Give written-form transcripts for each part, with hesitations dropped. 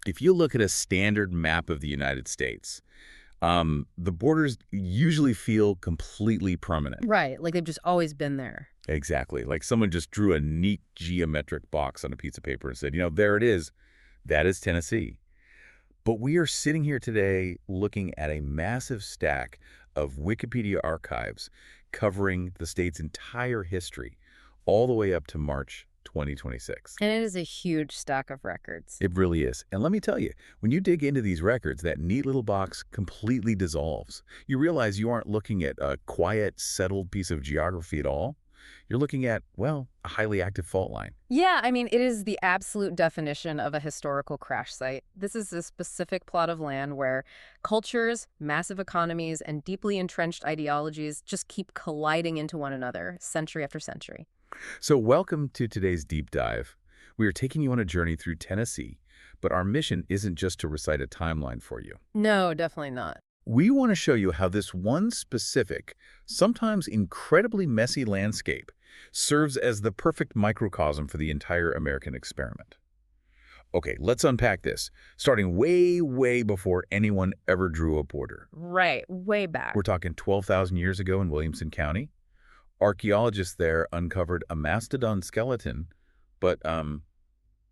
If you look at a standard map of the United States, the borders usually feel completely permanent. Right, like they've just always been there. Exactly. Like someone just drew a neat geometric box on a piece of paper and said, there it is. That is Tennessee. But we are sitting here today looking at a massive stack of Wikipedia archives covering the state's entire history, all the way up to March 2026. And it is a huge stack of records. It really is. And let me tell you, when you dig into these records, that neat little box completely dissolves. You realize you aren't looking at a quiet, settled piece of geography at all. You're looking at, well, a highly active fault line. Yeah, I mean, it is the absolute definition of a historical crash site. This is a specific plot of land where cultures, massive economies, and deeply entrenched ideologies just keep colliding into one another, century after century. So welcome to today's deep dive. We are taking you on a journey through Tennessee, but our mission isn't just to recite a timeline for you. No, definitely not. We want to show you how this one specific, sometimes incredibly messy landscape serves as the perfect microcosm for the entire American experiment. Okay, let's unpack this, starting way, way before anyone ever drew a border. Right, way back. We're talking 12,000 years ago in Williamson County. Archaeologists there uncovered a mastodon skeleton, but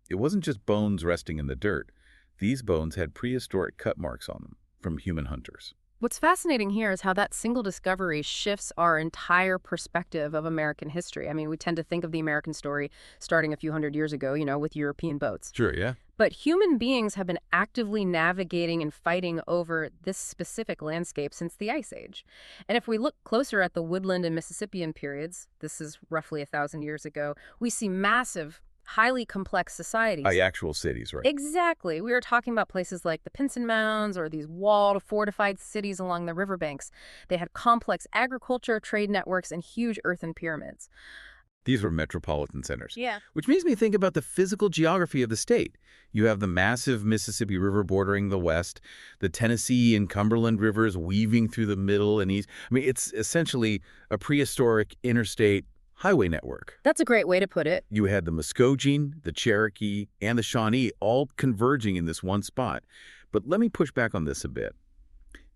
it wasn't just bones resting in the dirt. These bones had prehistoric cut marks on them from human hunters. What's fascinating here is how that single discovery shifts our entire perspective of American history. I mean, we tend to think of the American story starting a few hundred years ago, with European boats. Sure, yeah. But human beings have been actively navigating and fighting over this specific landscape since the Ice Age. And if we look closer at the Woodland and Mississippian periods, this is roughly 1,000 years ago, we see massive, highly complex societies. Actual cities, right? Exactly. We are talking about places like the Pinson Mounds or these walled, fortified cities along the riverbanks. They had complex agriculture, trade networks, and huge earthen pyramids. These were metropolitan centers. Yeah. Which makes me think about the physical geography of the state. You have the massive Mississippi River bordering the west, the Tennessee and Cumberland rivers weaving through the middle and east. I mean, it's essentially a prehistoric interstate highway network. That's a great way to put it. You had the Muskogee, the Cherokee, and the Shawnee all converging in this one spot. But let me push back on this a bit.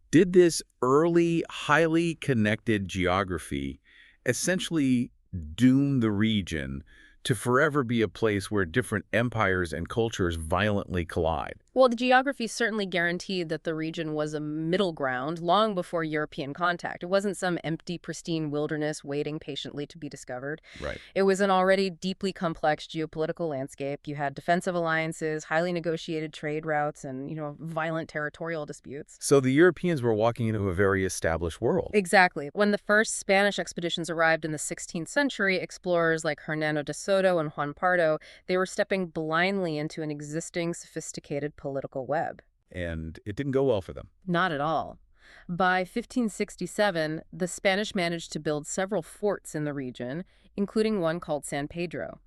Did this early, highly connected geography essentially doom the region to forever be a place where different empires and cultures violently collide? Well, the geography certainly guaranteed that the region was a middle ground long before European contact. It wasn't some empty, pristine wilderness waiting patiently to be discovered. Right. It was an already deeply complex geopolitical landscape. You had defensive alliances, highly negotiated trade routes, and, violent territorial disputes. So the Europeans were walking into a very established world. Exactly. When the first Spanish expeditions arrived in the 16th century, explorers like Hernando de Soto and Juan Pardo, they were stepping blindly into an existing sophisticated political web. And it didn't go well for them. Not at all. By 1567, the Spanish managed to build several forts in the region, including one called San Pedro.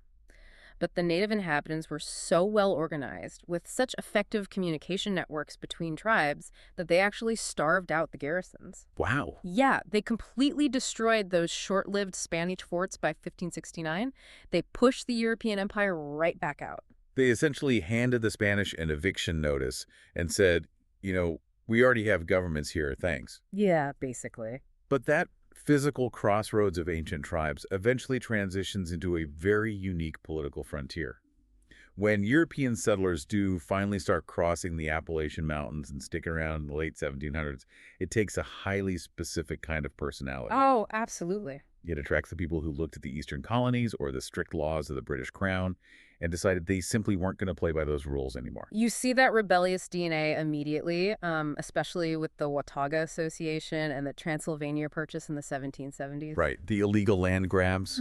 But the native inhabitants were so well organized, with such effective communication networks between tribes, that they actually starved out the garrisons. Wow. Yeah, they completely destroyed those short-lived Spanish forts by 1569. They pushed the European Empire right back out. They essentially handed the Spanish an eviction notice and said, we already have governments here, thanks. Yeah, basically. But that physical crossroads of ancient tribes eventually transitions into a very unique political frontier. When European settlers do finally start crossing the Appalachian Mountains and stick around in the late 1700s, it takes a highly specific kind of personality. Oh, absolutely. It attracts the people who looked at the Eastern colonies or the strict laws of the British Crown and decided they simply weren't going to play by those rules anymore. You see that rebellious DNA immediately, especially with the Watauga Association and the Transylvania Purchase in the 1770s. Right, the illegal land grabs.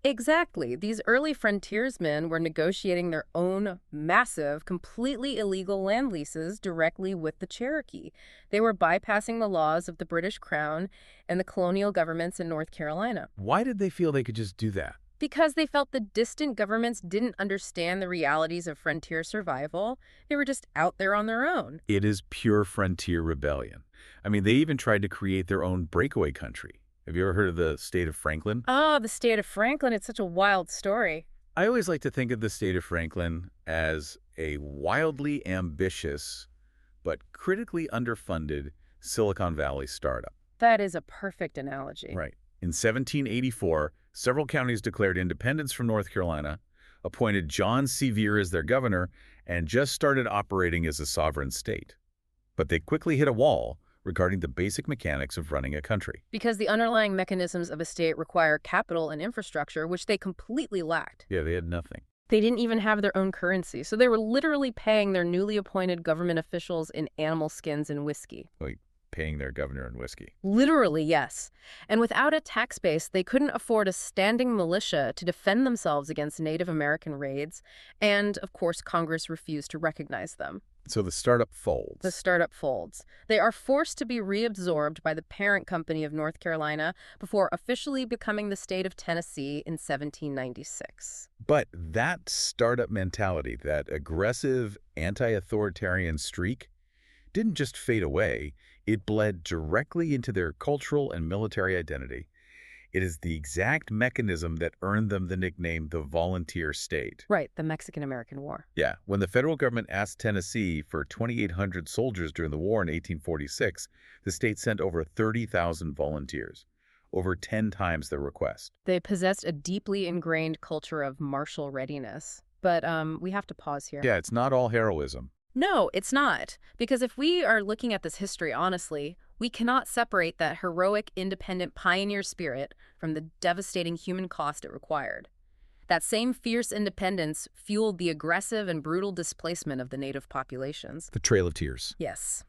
Exactly. These early frontiersmen were negotiating their own massive, completely illegal land leases directly with the Cherokee. They were bypassing the laws of the British Crown and the colonial governments in North Carolina. Why did they feel they could just do that? Because they felt the distant governments didn't understand the realities of frontier survival. They were just out there on their own. It is pure frontier rebellion. I mean, they even tried to create their own breakaway country. Have you ever heard of the state of Franklin? Oh, the state of Franklin. It's such a wild story. I always like to think of the state of Franklin as a wildly ambitious but critically underfunded Silicon Valley startup. That is a perfect analogy. Right. In 1784, several counties declared independence from North Carolina, appointed John Sevier as their governor, and just started operating as a sovereign state. But they quickly hit a wall regarding the basic mechanics of running a country. Because the underlying mechanisms of a state require capital and infrastructure, which they completely lacked. Yeah, they had nothing. They didn't even have their own currency, so they were literally paying their newly appointed government officials in animal skins and whiskey. Like paying their governor in whiskey. Literally, yes. And without a tax base, they couldn't afford a standing militia to defend themselves against Native American raids, and, of course, Congress refused to recognize them. So the startup folds. The startup folds. They are forced to be reabsorbed by the parent company of North Carolina before officially becoming the state of Tennessee in 1796. But that startup mentality, that aggressive, anti-authoritarian streak, didn't just fade away. It bled directly into their cultural and military identity. It is the exact mechanism that earned them the nickname the Volunteer State. Right, the Mexican-American War. Yeah, when the federal government asked Tennessee for 2,800 soldiers during the war in 1846, the state sent over 30,000 volunteers, over 10 times their request. They possessed a deeply ingrained culture of martial readiness. But we have to pause here. Yeah, it's not all heroism. No, it's not. Because if we are looking at this history honestly, we cannot separate that heroic, independent pioneer spirit from the devastating human cost it required. That same fierce independence fueled the aggressive and brutal displacement of the native populations. The Trail of Tears. Yes.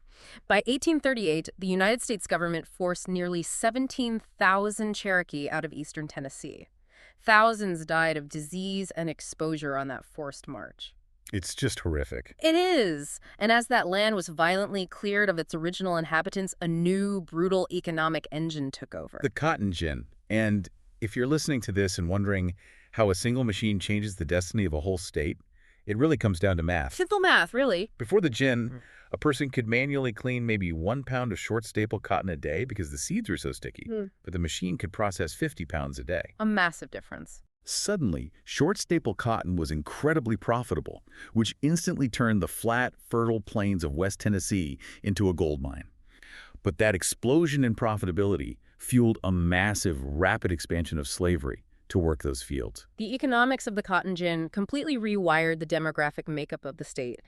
By 1838, the United States government forced nearly 17,000 Cherokee out of eastern Tennessee. Thousands died of disease and exposure on that forced march. It's just horrific. It is. And as that land was violently cleared of its original inhabitants, a new, brutal economic engine took over. The cotton gin. And if you're listening to this and wondering how a single machine changes the destiny of a whole state, it really comes down to math. Simple math, really. Before the gin, a person could manually clean maybe 1 pound of short staple cotton a day because the seeds were so sticky. But the machine could process 50 pounds a day. A massive difference. Suddenly, short staple cotton was incredibly profitable, which instantly turned the flat, fertile plains of West Tennessee into a gold mine. But that explosion in profitability fueled a massive, rapid expansion of slavery to work those fields. The economics of the cotton gin completely rewired the demographic makeup of the state.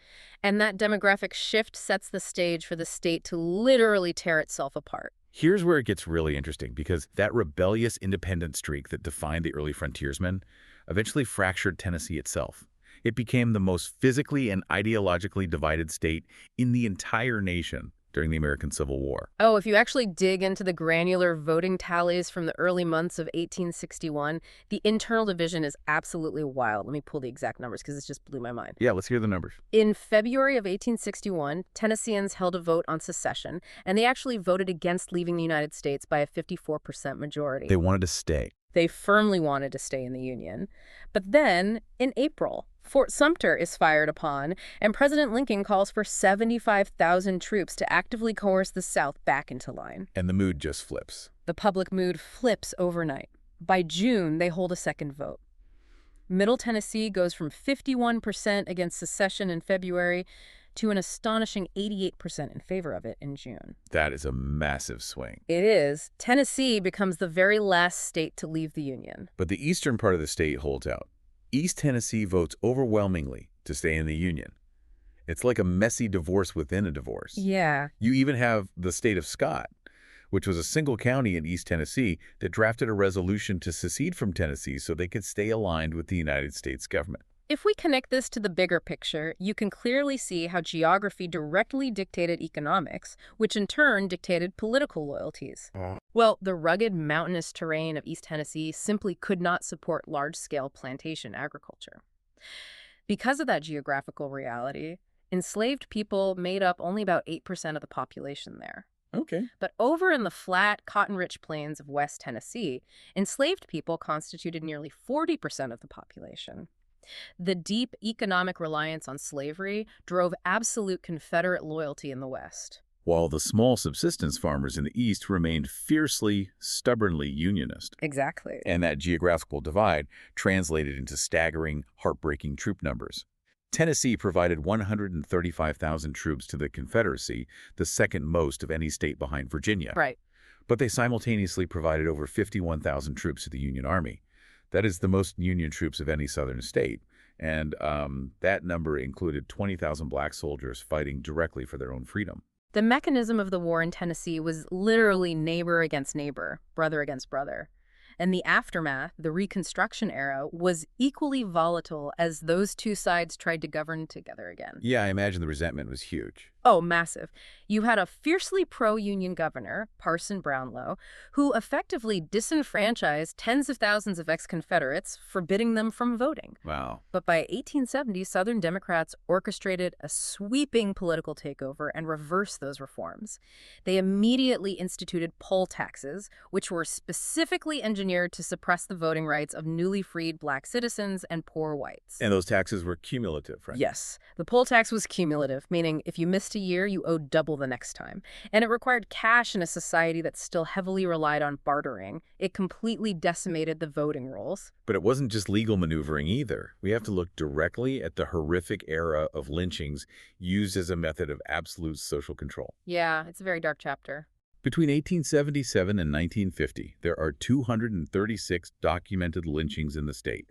And that demographic shift sets the stage for the state to literally tear itself apart. Here's where it gets really interesting, because that rebellious independent streak that defined the early frontiersmen eventually fractured Tennessee itself. It became the most physically and ideologically divided state in the entire nation during the American Civil War. Oh, if you actually dig into the granular voting tallies from the early months of 1861, the internal division is absolutely wild. Let me pull the exact numbers because it just blew my mind. Yeah, let's hear the numbers. In February of 1861, Tennesseans held a vote on secession, and they actually voted against leaving the United States by a 54% majority. They wanted to stay. They firmly wanted to stay in the Union. But then, in April, Fort Sumter is fired upon, and President Lincoln calls for 75,000 troops to actively coerce the South back into line. And the mood just flips. The public mood flips overnight. By June, they hold a second vote. Middle Tennessee goes from 51% against secession in February to an astonishing 88% in favor of it in June. That is a massive swing. It is. Tennessee becomes the very last state to leave the Union. But the eastern part of the state holds out. East Tennessee votes overwhelmingly to stay in the Union. It's like a messy divorce within a divorce. Yeah. You even have the state of Scott, which was a single county in East Tennessee that drafted a resolution to secede from Tennessee so they could stay aligned with the United States government. If we connect this to the bigger picture, you can clearly see how geography directly dictated economics, which in turn dictated political loyalties. Well, the rugged mountainous terrain of East Tennessee simply could not support large-scale plantation agriculture. Because of that geographical reality, enslaved people made up only about 8% of the population there. Okay. But over in the flat, cotton-rich plains of West Tennessee, enslaved people constituted nearly 40% of the population. The deep economic reliance on slavery drove absolute Confederate loyalty in the West, While the small subsistence farmers in the East remained fiercely, stubbornly Unionist. Exactly. And that geographical divide translated into staggering, heartbreaking troop numbers. Tennessee provided 135,000 troops to the Confederacy, the second most of any state behind Virginia. Right. But they simultaneously provided over 51,000 troops to the Union Army. That is the most Union troops of any Southern state. And that number included 20,000 black soldiers fighting directly for their own freedom. The mechanism of the war in Tennessee was literally neighbor against neighbor, brother against brother. And the aftermath, the Reconstruction era, was equally volatile as those two sides tried to govern together again. Yeah, I imagine the resentment was huge. Oh, massive. You had a fiercely pro-union governor, Parson Brownlow, who effectively disenfranchised tens of thousands of ex-Confederates, forbidding them from voting. Wow. But by 1870, Southern Democrats orchestrated a sweeping political takeover and reversed those reforms. They immediately instituted poll taxes, which were specifically engineered to suppress the voting rights of newly freed black citizens and poor whites. And those taxes were cumulative, right? Yes. The poll tax was cumulative, meaning if you missed a year, you owed double the next time. And it required cash in a society that still heavily relied on bartering. It completely decimated the voting rolls. But it wasn't just legal maneuvering either. We have to look directly at the horrific era of lynchings used as a method of absolute social control. Yeah, it's a very dark chapter. Between 1877 and 1950, there are 236 documented lynchings in the state.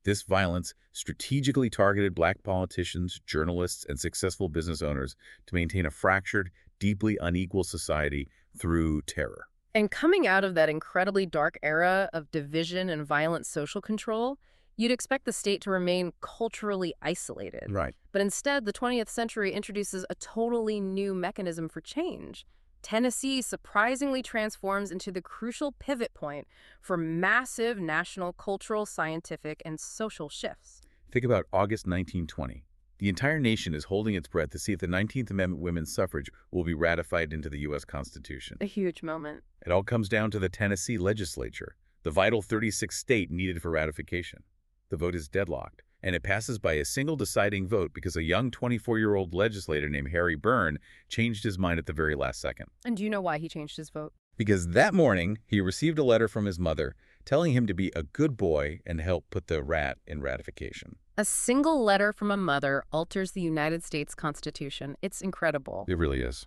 This violence strategically targeted black politicians, journalists, and successful business owners to maintain a fractured, deeply unequal society through terror. And coming out of that incredibly dark era of division and violent social control, you'd expect the state to remain culturally isolated. Right. But instead, the 20th century introduces a totally new mechanism for change. Tennessee surprisingly transforms into the crucial pivot point for massive national cultural, scientific, and social shifts. Think about August 1920. The entire nation is holding its breath to see if the 19th Amendment women's suffrage will be ratified into the U.S. Constitution. A huge moment. It all comes down to the Tennessee legislature, the vital 36th state needed for ratification. The vote is deadlocked, and it passes by a single deciding vote because a young 24-year-old legislator named Harry Byrne changed his mind at the very last second. And do you know why he changed his vote? Because that morning, he received a letter from his mother telling him to be a good boy and help put the rat in ratification. A single letter from a mother alters the United States Constitution. It's incredible. It really is.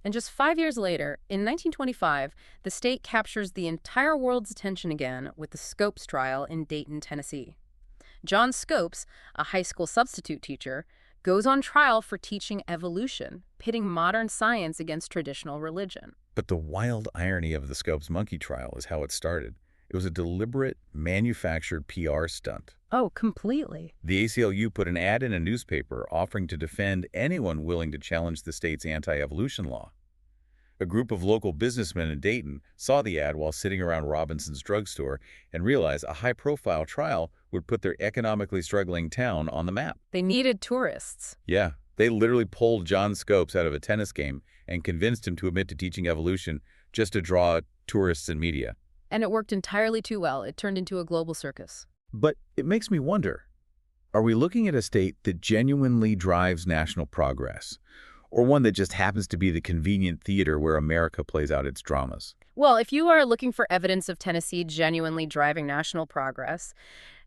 And just 5 years later, in 1925, the state captures the entire world's attention again with the Scopes trial in Dayton, Tennessee. John Scopes, a high school substitute teacher, goes on trial for teaching evolution, pitting modern science against traditional religion. But the wild irony of the Scopes monkey trial is how it started. It was a deliberate, manufactured PR stunt. Oh, completely. The ACLU put an ad in a newspaper offering to defend anyone willing to challenge the state's anti-evolution law. A group of local businessmen in Dayton saw the ad while sitting around Robinson's drugstore and realized a high-profile trial would put their economically struggling town on the map. They needed tourists. Yeah, they literally pulled John Scopes out of a tennis game and convinced him to admit to teaching evolution just to draw tourists and media. And it worked entirely too well. It turned into a global circus. But it makes me wonder, are we looking at a state that genuinely drives national progress, or one that just happens to be the convenient theater where America plays out its dramas? Well, if you are looking for evidence of Tennessee genuinely driving national progress,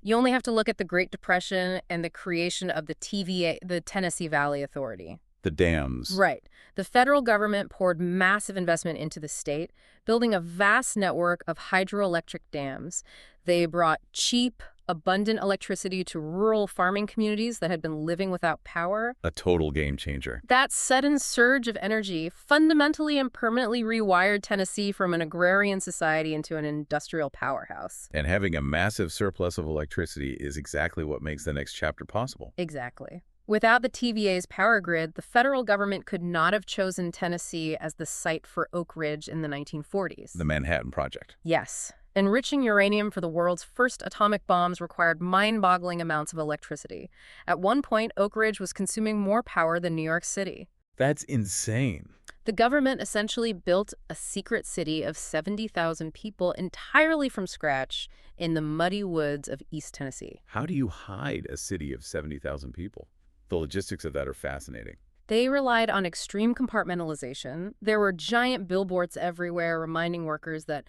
you only have to look at the Great Depression and the creation of the TVA, the Tennessee Valley Authority. The dams. Right. The federal government poured massive investment into the state, building a vast network of hydroelectric dams. They brought cheap, abundant electricity to rural farming communities that had been living without power. A total game changer. That sudden surge of energy fundamentally and permanently rewired Tennessee from an agrarian society into an industrial powerhouse. And having a massive surplus of electricity is exactly what makes the next chapter possible. Exactly. Without the TVA's power grid, the federal government could not have chosen Tennessee as the site for Oak Ridge in the 1940s. The Manhattan Project. Yes. Enriching uranium for the world's first atomic bombs required mind-boggling amounts of electricity. At one point, Oak Ridge was consuming more power than New York City. That's insane. The government essentially built a secret city of 70,000 people entirely from scratch in the muddy woods of East Tennessee. How do you hide a city of 70,000 people? The logistics of that are fascinating. They relied on extreme compartmentalization. There were giant billboards everywhere reminding workers that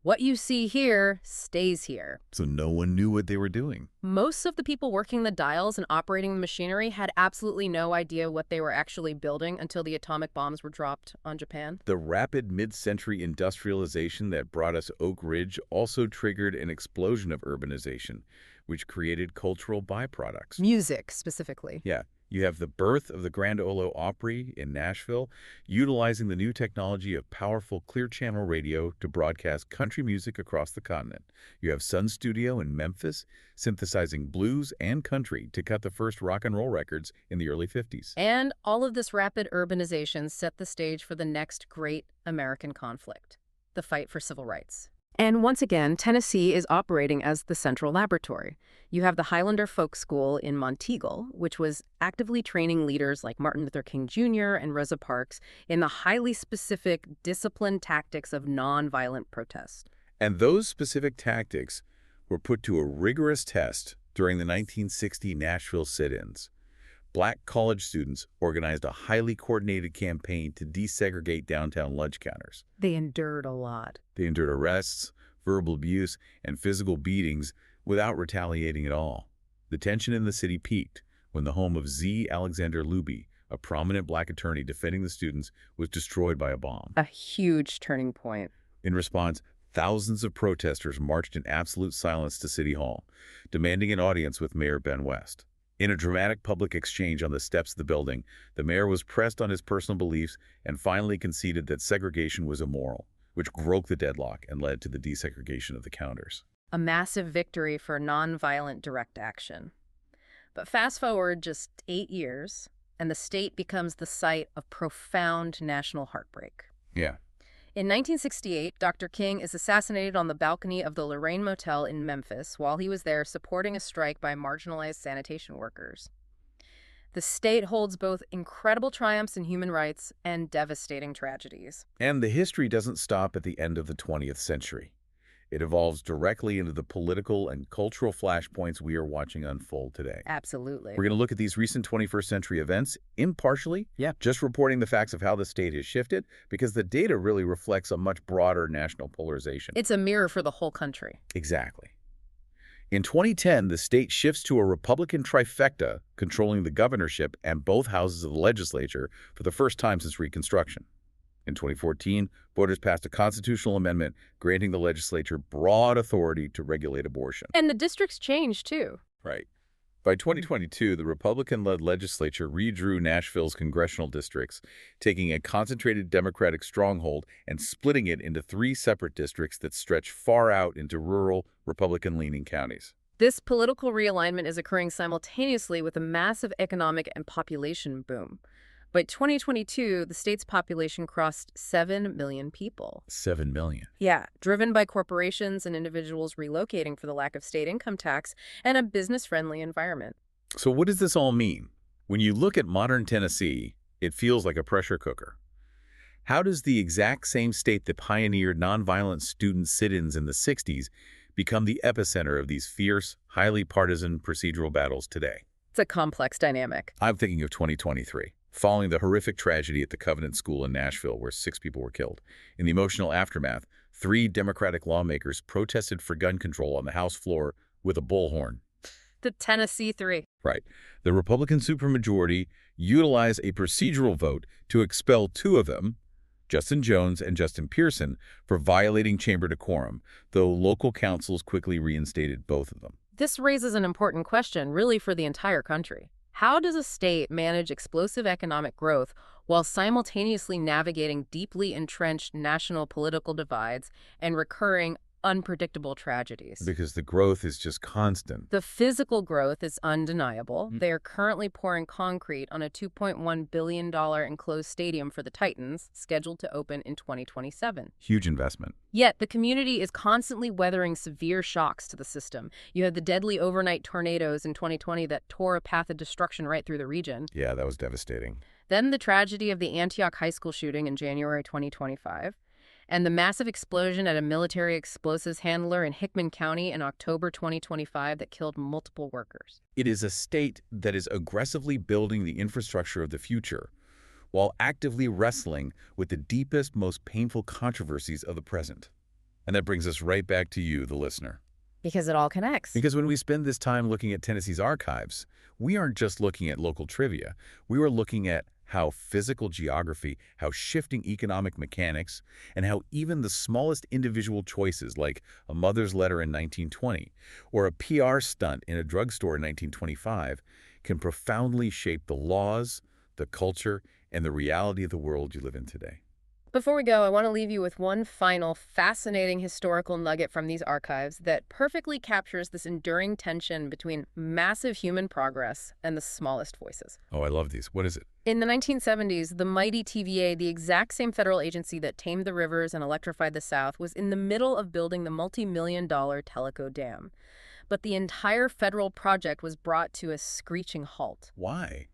What you see here stays here. So no one knew what they were doing. Most of the people working the dials and operating the machinery had absolutely no idea what they were actually building until the atomic bombs were dropped on Japan. The rapid mid-century industrialization that brought us Oak Ridge also triggered an explosion of urbanization, which created cultural byproducts. Music, specifically. Yeah, you have the birth of the Grand Ole Opry in Nashville, utilizing the new technology of powerful Clear Channel radio to broadcast country music across the continent. You have Sun Studio in Memphis, synthesizing blues and country to cut the first rock and roll records in the early 50s. And all of this rapid urbanization set the stage for the next great American conflict, the fight for civil rights. And once again, Tennessee is operating as the central laboratory. You have the Highlander Folk School in Monteagle, which was actively training leaders like Martin Luther King Jr. and Rosa Parks in the highly specific, disciplined tactics of nonviolent protest. And those specific tactics were put to a rigorous test during the 1960 Nashville sit-ins. Black college students organized a highly coordinated campaign to desegregate downtown lunch counters. They endured a lot. They endured arrests, verbal abuse, and physical beatings without retaliating at all. The tension in the city peaked when the home of Z. Alexander Luby, a prominent black attorney defending the students, was destroyed by a bomb. A huge turning point. In response, thousands of protesters marched in absolute silence to City Hall, demanding an audience with Mayor Ben West. In a dramatic public exchange on the steps of the building, the mayor was pressed on his personal beliefs and finally conceded that segregation was immoral, which broke the deadlock and led to the desegregation of the counters. A massive victory for nonviolent direct action. But fast forward just 8 years, and the state becomes the site of profound national heartbreak. Yeah. In 1968, Dr. King is assassinated on the balcony of the Lorraine Motel in Memphis while he was there supporting a strike by marginalized sanitation workers. The state holds both incredible triumphs in human rights and devastating tragedies. And the history doesn't stop at the end of the 20th century. It evolves directly into the political and cultural flashpoints we are watching unfold today. Absolutely. We're going to look at these recent 21st century events impartially, just reporting the facts of how the state has shifted, because the data really reflects a much broader national polarization. It's a mirror for the whole country. Exactly. In 2010, the state shifts to a Republican trifecta controlling the governorship and both houses of the legislature for the first time since Reconstruction. In 2014, voters passed a constitutional amendment granting the legislature broad authority to regulate abortion. And the districts changed, too. Right. By 2022, the Republican-led legislature redrew Nashville's congressional districts, taking a concentrated Democratic stronghold and splitting it into 3 separate districts that stretch far out into rural, Republican-leaning counties. This political realignment is occurring simultaneously with a massive economic and population boom. By 2022, the state's population crossed 7 million people. 7 million. Yeah, driven by corporations and individuals relocating for the lack of state income tax and a business-friendly environment. So what does this all mean? When you look at modern Tennessee, it feels like a pressure cooker. How does the exact same state that pioneered nonviolent student sit-ins in the 60s become the epicenter of these fierce, highly partisan procedural battles today? It's a complex dynamic. I'm thinking of 2023. Following the horrific tragedy at the Covenant School in Nashville where 6 people were killed. In the emotional aftermath, 3 Democratic lawmakers protested for gun control on the House floor with a bullhorn. The Tennessee 3. Right. The Republican supermajority utilized a procedural vote to expel 2 of them, Justin Jones and Justin Pearson, for violating chamber decorum, though local councils quickly reinstated both of them. This raises an important question, really, for the entire country. How does a state manage explosive economic growth while simultaneously navigating deeply entrenched national political divides and recurring unpredictable tragedies? Because the growth is just constant. The physical growth is undeniable. They are currently pouring concrete on a $2.1 billion enclosed stadium for the Titans, scheduled to open in 2027. Huge investment. Yet, the community is constantly weathering severe shocks to the system. You had the deadly overnight tornadoes in 2020 that tore a path of destruction right through the region. Yeah, that was devastating. Then the tragedy of the Antioch High School shooting in January 2025. And the massive explosion at a military explosives handler in Hickman County in October 2025 that killed multiple workers. It is a state that is aggressively building the infrastructure of the future, while actively wrestling with the deepest, most painful controversies of the present. And that brings us right back to you, the listener. Because it all connects. Because when we spend this time looking at Tennessee's archives, we aren't just looking at local trivia. We are looking at how physical geography, how shifting economic mechanics, and how even the smallest individual choices like a mother's letter in 1920 or a PR stunt in a drugstore in 1925 can profoundly shape the laws, the culture, and the reality of the world you live in today. Before we go, I want to leave you with one final fascinating historical nugget from these archives that perfectly captures this enduring tension between massive human progress and the smallest voices. Oh, I love these. What is it? In the 1970s, the mighty TVA, the exact same federal agency that tamed the rivers and electrified the South, was in the middle of building the multi-million-dollar Tellico Dam. But the entire federal project was brought to a screeching halt. Why?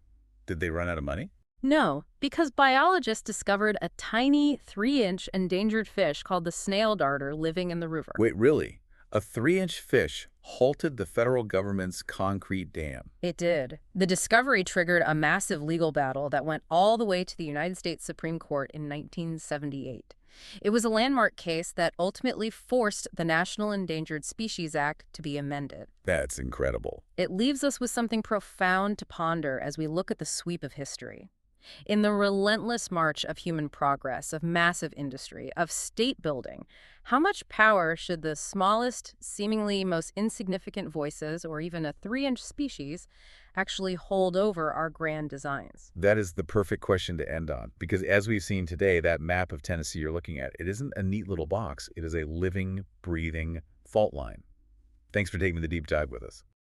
Did they run out of money? No, because biologists discovered a tiny 3-inch endangered fish called the snail darter living in the river. Wait, really? A 3-inch fish halted the federal government's concrete dam. It did. The discovery triggered a massive legal battle that went all the way to the United States Supreme Court in 1978. It was a landmark case that ultimately forced the National Endangered Species Act to be amended. That's incredible. It leaves us with something profound to ponder as we look at the sweep of history. In the relentless march of human progress, of massive industry, of state building, how much power should the smallest, seemingly most insignificant voices, or even a 3-inch species, actually hold over our grand designs? That is the perfect question to end on, because as we've seen today, that map of Tennessee you're looking at, it isn't a neat little box. It is a living, breathing fault line. Thanks for taking the deep dive with us.